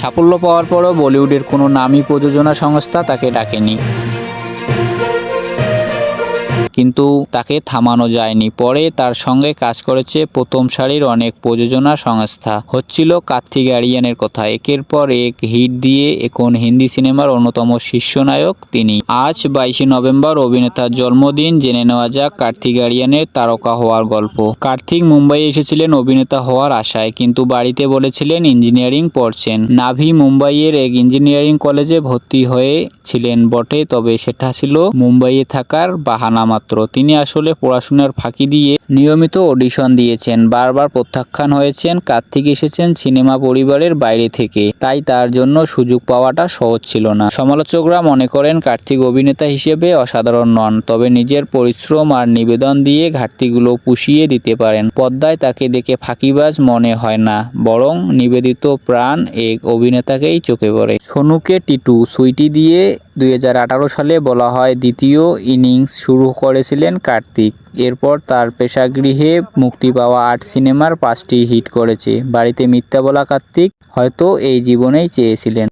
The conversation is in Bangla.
সাফল্য পাওয়ার পরও বলিউডের কোনো নামী প্রযোজনা সংস্থা তাকে ডাকেনি, কিন্তু তাকে থামানো যায়নি। পরে তার সঙ্গে কাজ করেছে প্রথম সারির অনেক প্রযোজনা সংস্থা। হচ্ছিল কার্তিক আরিয়ানের কথা। একের পর এক হিট দিয়ে এখন হিন্দি সিনেমার অন্যতম শীর্ষ নায়ক তিনি। আজ 22শে নভেম্বর অভিনেতার জন্মদিন। জেনে নেওয়া যাক কার্তিক আরিয়ানের তারকা হওয়ার গল্প। কার্তিক মুম্বাই এসেছিলেন অভিনেতা হওয়ার আশায়, কিন্তু বাড়িতে বলেছিলেন ইঞ্জিনিয়ারিং পড়ছেন। নাভি মুম্বাইয়ের এক ইঞ্জিনিয়ারিং কলেজে ভর্তি হয়েছিলেন বটে, তবে সেটা ছিল মুম্বাইয়ে থাকার বাহানা মাত্র। তিনি আসলে পড়াশোনার ফাঁকি দিয়ে নিয়মিত অডিশন দিয়েছেন, বারবার প্রত্যাখ্যান হয়েছেন। কার্তিক এসেছেন সিনেমা পরিবারের বাইরে থেকে, তাই তার জন্য সুযোগ পাওয়াটা সহজ ছিল না। সমালোচকরা মনে করেন কার্তিক অভিনেতা হিসেবে অসাধারণ নন, তবে নিজের পরিশ্রম আর নিবেদন দিয়ে ঘাটতিগুলো পুষিয়ে দিতে পারেন। পর্দায় তাকে দেখে ফাঁকিবাজ মনে হয় না, বরং নিবেদিত প্রাণ এক অভিনেতাকেই চোখে পড়ে। সোনুকে টিটু সুইটি দিয়ে 2018 সালে বলা হয় দ্বিতীয় ইনিংস শুরু করেছিলেন কার্তিক। এরপর তার পেশাগৃহে মুক্তি পাওয়া 8 সিনেমার 5টি হিট করেছে। বাড়িতে মিথ্যা বলা কার্তিক হয়তো এই জীবনেই চেয়েছিলেন।